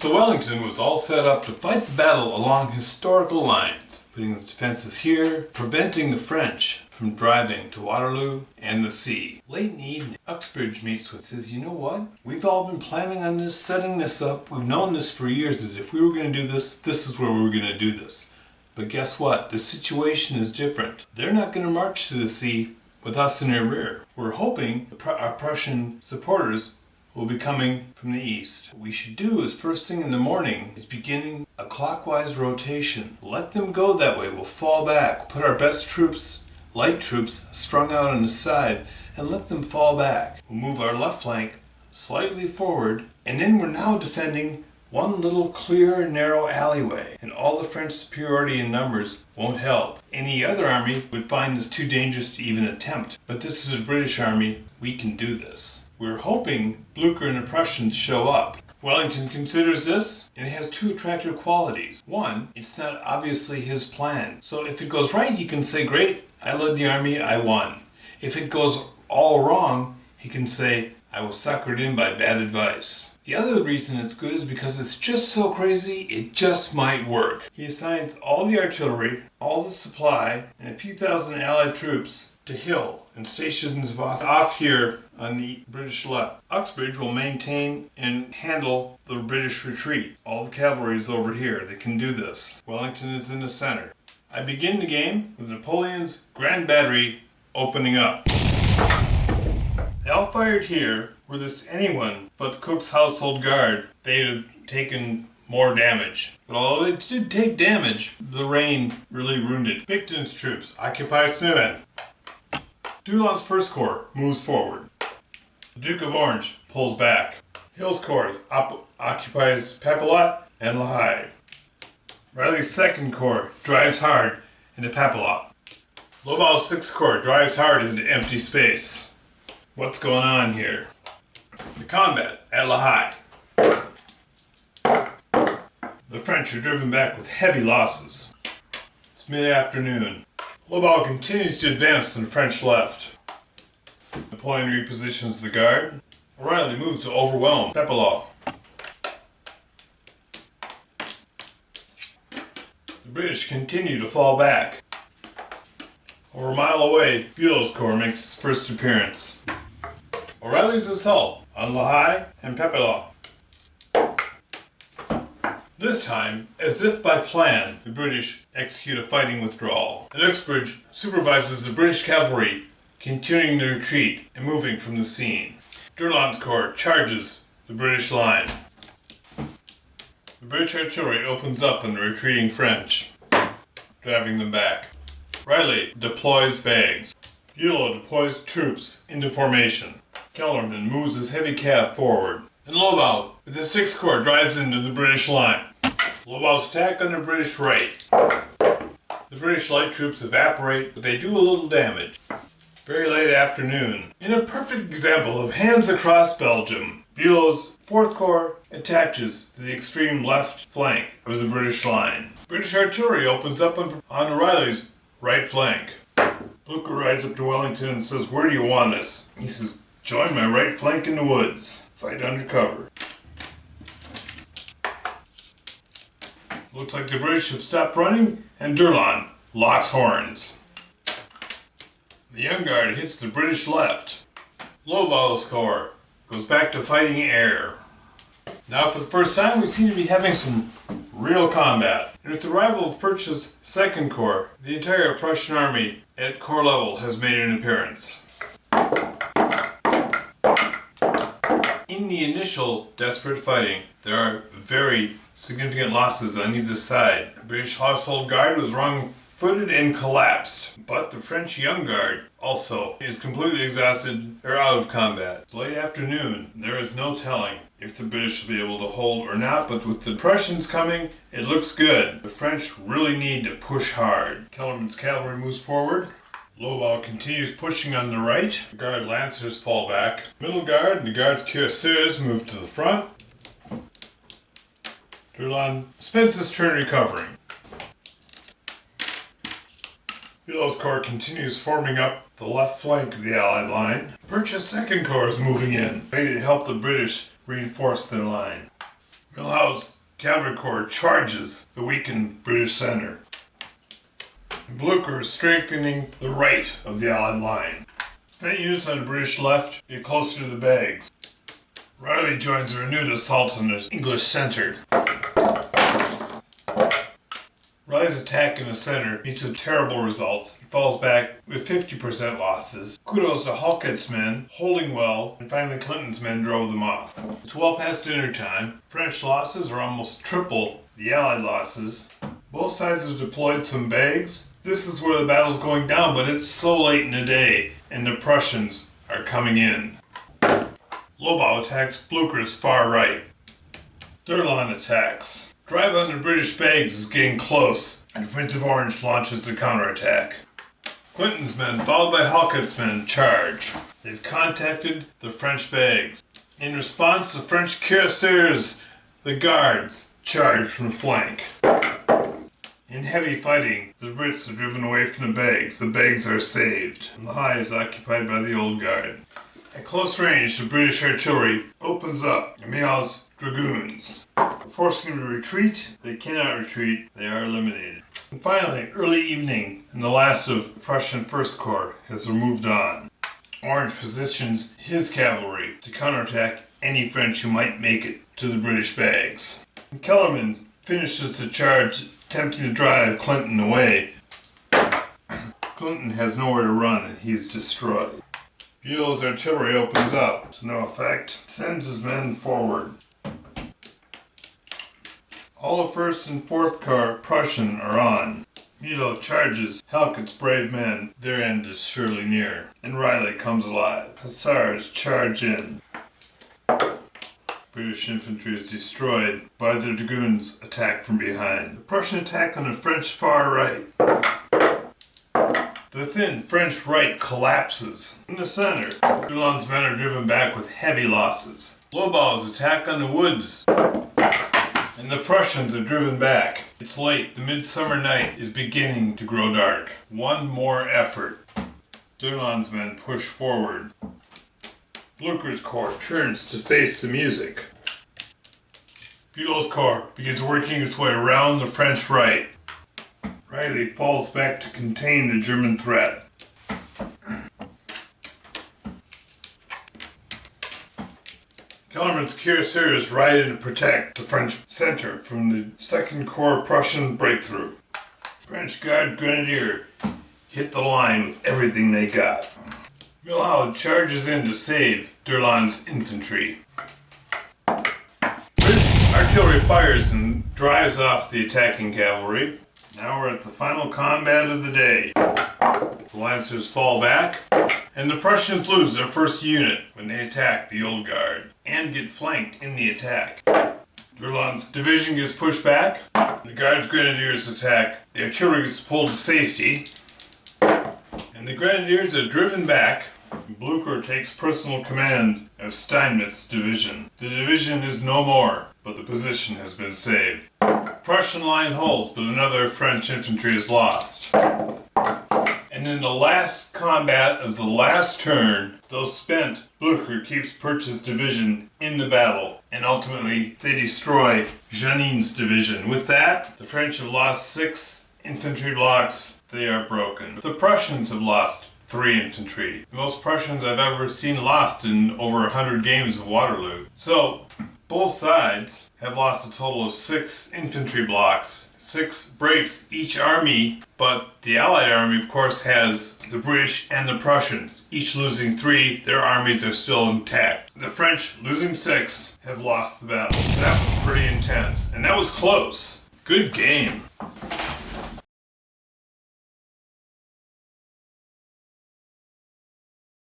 So Wellington was all set up to fight the battle along historical lines, putting his defenses here, preventing the French from driving to Waterloo and the sea. Late in the evening, Uxbridge meets with says, you know what? We've all been planning on this, setting this up. We've known this for years, as if we were going to do this, this is where we were going to do this. But guess what? The situation is different. They're not going to march to the sea with us in their rear. We're hoping our Prussian supporters will be coming from the east. What we should do is first thing in the morning is beginning a clockwise rotation. Let them go that way. We'll fall back. Put our best troops, light troops, strung out on the side and let them fall back. We'll move our left flank slightly forward and then we're now defending one little clear narrow alleyway, and all the French superiority in numbers won't help. Any other army would find this too dangerous to even attempt, but this is a British army. We can do this. We're hoping Blücher and the Prussians show up. Wellington considers this, and it has two attractive qualities. One, it's not obviously his plan. So if it goes right, he can say, great, I led the army, I won. If it goes all wrong, he can say, I was suckered in by bad advice. The other reason it's good is because it's just so crazy, it just might work. He assigns all the artillery, all the supply, and a few thousand Allied troops to Hill and stations off here on the British left. Uxbridge will maintain and handle the British retreat. All the cavalry is over here. They can do this. Wellington is in the center. I begin the game with Napoleon's Grand Battery opening up. They all fired here. Were this anyone but Cook's household guard, they'd have taken more damage. But although they did take damage, the rain really ruined it. Picton's troops occupy Smithend. Dulon's First Corps moves forward. The Duke of Orange pulls back. Hill's Corps occupies Papelotte and La Haye. Riley's Second Corps drives hard into Papelotte. Lobau's Sixth Corps drives hard into empty space. What's going on here? The combat at La Haye. The French are driven back with heavy losses. It's mid-afternoon. Lobau continues to advance on the French left. Napoleon repositions the guard. O'Reilly moves to overwhelm Papelotte. The British continue to fall back. Over a mile away, Bülow's Corps makes its first appearance. O'Reilly's assault on La Haye and Papelotte. This time, as if by plan, the British execute a fighting withdrawal. At Uxbridge supervises the British cavalry continuing the retreat and moving from the scene. Durland's Corps charges the British line. The British artillery opens up on the retreating French, driving them back. Riley deploys bags. Bülow deploys troops into formation. Kellerman moves his heavy cav forward. And Lobau, with his Sixth Corps, drives into the British line. Lobau's attack on the British right. The British light troops evaporate, but they do a little damage. Very late afternoon. In a perfect example of hands across Belgium, Bülow's Fourth Corps attaches to the extreme left flank of the British line. British artillery opens up on O'Reilly's right flank. Blücher rides up to Wellington and says, where do you want us? He says, join my right flank in the woods. Fight under cover. Looks like the British have stopped running, and Durland locks horns. The Young Guard hits the British left. Lobau's Corps goes back to fighting air. Now for the first time we seem to be having some real combat. And with the arrival of Purchas's Second Corps, the entire Prussian army at corps level has made an appearance. In the initial desperate fighting, there are very significant losses on either side. The British Household Guard was wrong-footed and collapsed, but the French Young Guard also is completely exhausted or out of combat. It's late afternoon. There is no telling if the British will be able to hold or not, but with the Prussians coming, it looks good. The French really need to push hard. Kellerman's cavalry moves forward. Lobau continues pushing on the right. The Guard Lancers fall back. Middle Guard and the Guards Cuirassiers move to the front. Durland spends his turn recovering. Bülow's Corps continues forming up the left flank of the Allied line. Purchas's Second Corps is moving in, ready to help the British reinforce their line. Milhaud's cavalry corps charges the weakened British center. Blucher is strengthening the right of the Allied line. Many units on the British left get closer to the bags. Riley joins the renewed assault on the English center. Riley's attack in the center meets with terrible results. He falls back with 50% losses. Kudos to Halkett's men, holding well, and finally Clinton's men drove them off. It's well past dinner time. French losses are almost triple the Allied losses. Both sides have deployed some bags. This is where the battle's going down, but it's so late in the day, and the Prussians are coming in. Lobau attacks Blucher's far right. Durland attacks. Drive on the British bags is getting close, and Prince of Orange launches the counterattack. Clinton's men, followed by Halkett's men, charge. They've contacted the French bags. In response, the French cuirassiers, the guards, charge from the flank. In heavy fighting, the Brits are driven away from the bags. The bags are saved, and the high is occupied by the old guard. At close range, the British artillery opens up and Milhaud's dragoons. Forcing them to retreat, they cannot retreat, they are eliminated. And finally, early evening, and the last of the Prussian First Corps has moved on. Orange positions his cavalry to counterattack any French who might make it to the British bags. And Kellerman finishes the charge, attempting to drive Clinton away. Clinton has nowhere to run and he's destroyed. Buell's artillery opens up, to no effect, sends his men forward. All the 1st and 4th Corps Prussian are on. Milo charges Halkett's brave men, their end is surely near, and Riley comes alive. Hussars charge in. British infantry is destroyed by the dragoons attack from behind. The Prussian attack on the French far right. The thin French right collapses. In the center, Durland's men are driven back with heavy losses. Lobau's attack on the woods, and the Prussians are driven back. It's late. The midsummer night is beginning to grow dark. One more effort. Durland's men push forward. Blucher's corps turns to face the music. Buell's corps begins working its way around the French right. Riley falls back to contain the German threat. Kellerman's cuirassiers ride in to protect the French center from the 2nd Corps Prussian breakthrough. French Guard Grenadier hit the line with everything they got. Milhaud charges in to save Durland's infantry. British artillery fires and drives off the attacking cavalry. Now we're at the final combat of the day. The Lancers fall back, and the Prussians lose their first unit when they attack the Old Guard, and get flanked in the attack. Durland's division gets pushed back, the Guards Grenadiers attack, the artillery gets pulled to safety, and the Grenadiers are driven back. Blucher takes personal command of Steinmetz's division. The division is no more, but the position has been saved. Prussian line holds, but another French infantry is lost. And in the last combat of the last turn, though spent, Blucher keeps Perch's division in the battle, and ultimately they destroy Jeannin's division. With that, the French have lost 6 infantry blocks. They are broken. The Prussians have lost 3 infantry. The most Prussians I've ever seen lost in over 100 games of Waterloo. So, both sides have lost a total of 6 infantry blocks. 6 breaks each army, but the Allied army, of course, has the British and the Prussians, each losing 3. Their armies are still intact. The French, losing 6, have lost the battle. That was pretty intense, and that was close. Good game.